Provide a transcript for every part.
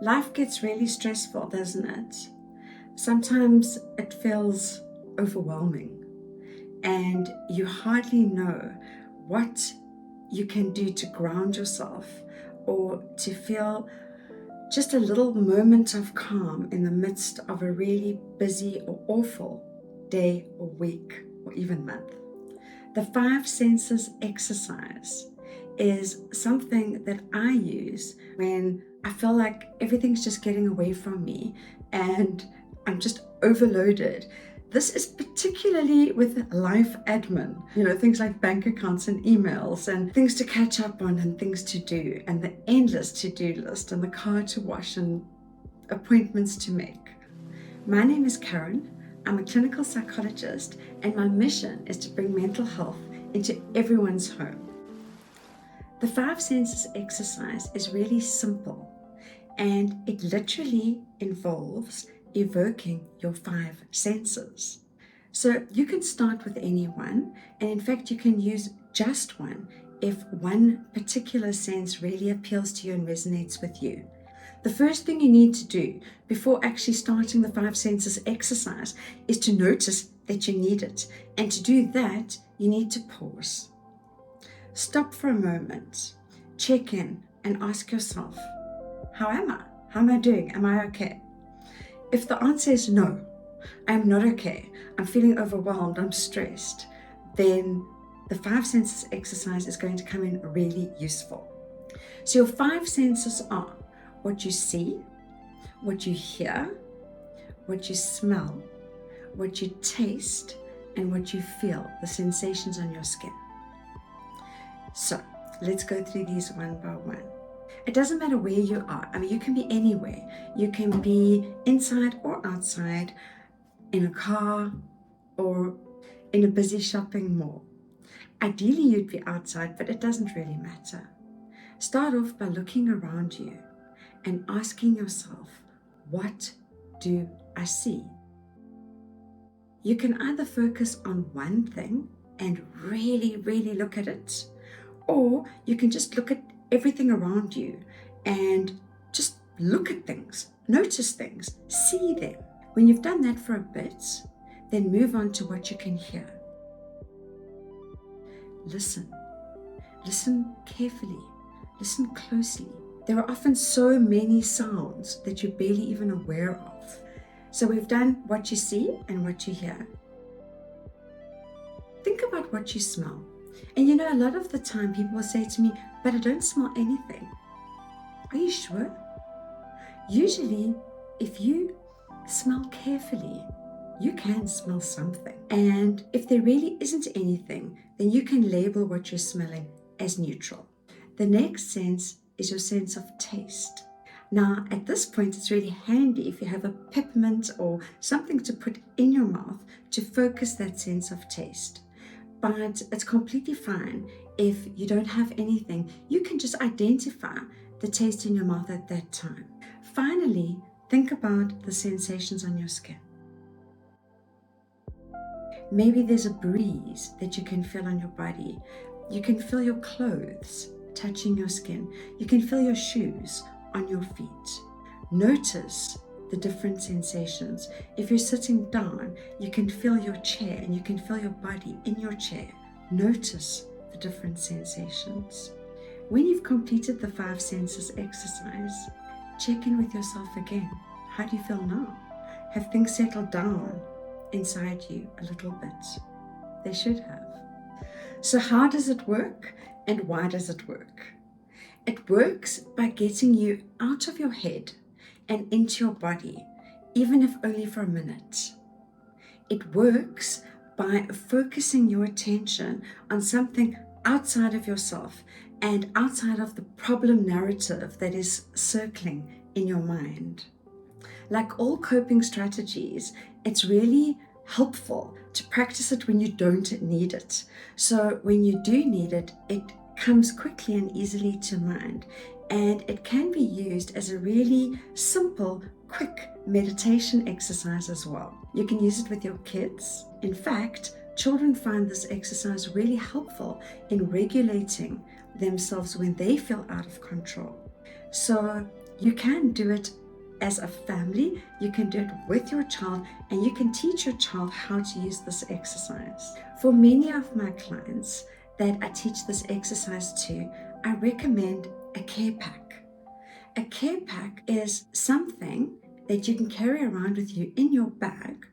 Life gets really stressful, doesn't it? Sometimes it feels overwhelming and you hardly know what you can do to ground yourself or to feel just a little moment of calm in the midst of a really busy or awful day or week or even month. The 5 senses exercise is something that I use when I feel like everything's just getting away from me and I'm just overloaded. This is particularly with life admin, things like bank accounts and emails and things to catch up on and things to do and the endless to-do list and the car to wash and appointments to make. My name is Karen. I'm a clinical psychologist and my mission is to bring mental health into everyone's home. The 5 senses exercise is really simple and it literally involves evoking your 5 senses. So you can start with any one, and in fact you can use just one if one particular sense really appeals to you and resonates with you. The first thing you need to do before actually starting the 5 senses exercise is to notice that you need it. And to do that, you need to pause. Stop for a moment, check in and ask yourself, how am I? How am I doing? Am I okay? If the answer is no, I'm not okay, I'm feeling overwhelmed, I'm stressed, then the 5 senses exercise is going to come in really useful. So your 5 senses are what you see, what you hear, what you smell, what you taste, and what you feel, the sensations on your skin. So let's go through these one by one. It doesn't matter where you are. You can be anywhere. You can be inside or outside, in a car or in a busy shopping mall. Ideally, you'd be outside, but it doesn't really matter. Start off by looking around you and asking yourself, what do I see? You can either focus on one thing and really, really look at it, or you can just look at everything around you and just look at things, notice things, see them. When you've done that for a bit, then move on to what you can hear. Listen carefully, listen closely. There are often so many sounds that you're barely even aware of. So we've done what you see and what you hear. Think about what you smell. And a lot of the time people will say to me, but I don't smell anything. Are you sure? Usually, if you smell carefully, you can smell something. And if there really isn't anything, then you can label what you're smelling as neutral. The next sense is your sense of taste. Now, at this point, it's really handy if you have a peppermint or something to put in your mouth to focus that sense of taste. But it's completely fine if you don't have anything. You can just identify the taste in your mouth at that time. Finally, think about the sensations on your skin. Maybe there's a breeze that you can feel on your body. You can feel your clothes touching your skin. You can feel your shoes on your feet. Notice the different sensations. If you're sitting down, you can feel your chair and you can feel your body in your chair. Notice the different sensations. When you've completed the 5 senses exercise, check in with yourself again. How do you feel now? Have things settled down inside you a little bit? They should have. So how does it work and why does it work? It works by getting you out of your head and into your body, even if only for a minute. It works by focusing your attention on something outside of yourself and outside of the problem narrative that is circling in your mind. Like all coping strategies, it's really helpful to practice it when you don't need it. So when you do need it, it comes quickly and easily to mind. And it can be used as a really simple, quick meditation exercise as well. You can use it with your kids. In fact, children find this exercise really helpful in regulating themselves when they feel out of control. So You can do it as a family, you can do it with your child, and you can teach your child how to use this exercise. For many of my clients that I teach this exercise to, I recommend a care pack. A care pack is something that you can carry around with you in your bag,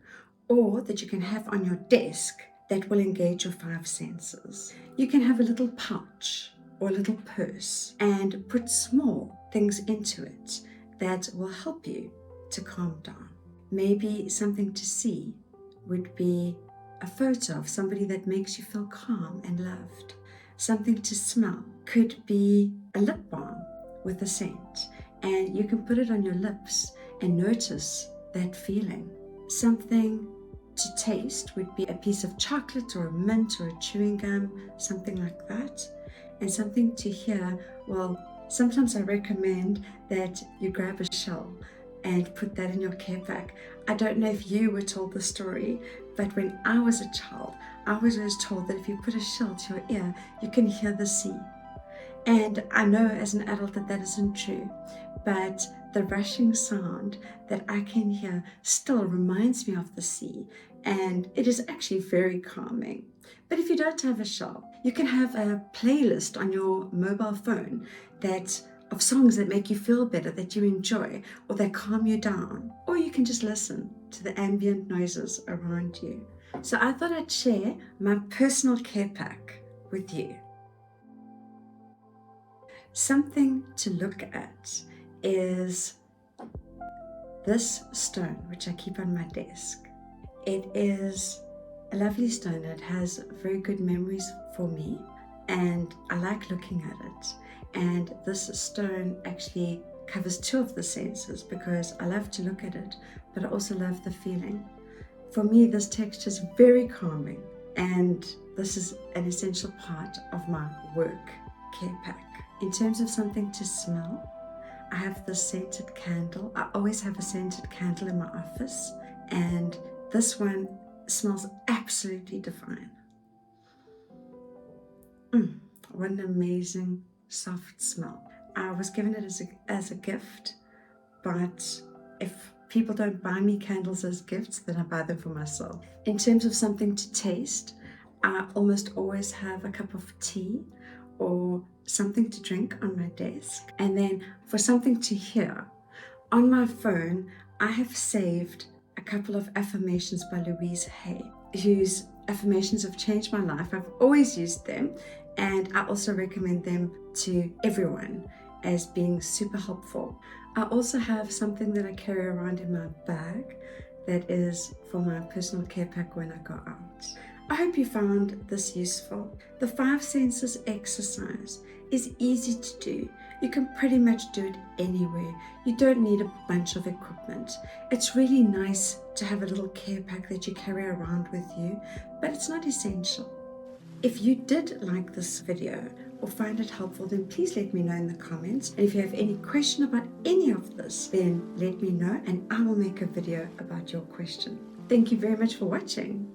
or that you can have on your desk that will engage your 5 senses. You can have a little pouch or a little purse and put small things into it that will help you to calm down. Maybe something to see would be a photo of somebody that makes you feel calm and loved. Something to smell could be a lip balm with a scent, and you can put it on your lips and notice that feeling. Something to taste would be a piece of chocolate or a mint or a chewing gum, something like that. And something to hear, well, sometimes I recommend that you grab a shell and put that in your care pack. I don't know if you were told the story, but when I was a child, I was always told that if you put a shell to your ear, you can hear the sea. And I know as an adult that that isn't true, but the rushing sound that I can hear still reminds me of the sea, and it is actually very calming. But if you don't have a shell, you can have a playlist on your mobile phone of songs that make you feel better, that you enjoy, or that calm you down. Or you can just listen to the ambient noises around you. So I thought I'd share my personal care pack with you. Something to look at is this stone, which I keep on my desk. It is a lovely stone. It has very good memories for me, and I like looking at it. And this stone actually covers 2 of the senses, because I love to look at it, but I also love the feeling. For me, this texture is very calming, and this is an essential part of my work care pack. In terms of something to smell, I have this scented candle. I always have a scented candle in my office, and this one smells absolutely divine. What an amazing soft smell. I was given it as a gift, but if people don't buy me candles as gifts, then I buy them for myself. In terms of something to taste, I almost always have a cup of tea or something to drink on my desk. And then for something to hear, on my phone, I have saved a couple of affirmations by Louise Hay, whose affirmations have changed my life. I've always used them, and I also recommend them to everyone as being super helpful. I also have something that I carry around in my bag that is for my personal care pack when I go out. I hope you found this useful. The 5 senses exercise is easy to do. You can pretty much do it anywhere. You don't need a bunch of equipment. It's really nice to have a little care pack that you carry around with you, but it's not essential. If you did like this video or find it helpful, then please let me know in the comments. And if you have any question about any of this, then let me know and I will make a video about your question. Thank you very much for watching.